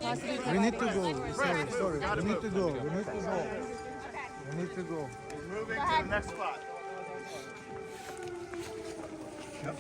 We need to go. Sorry. We need to go. We need to go. We need to go. Moving to the next spot. Yep.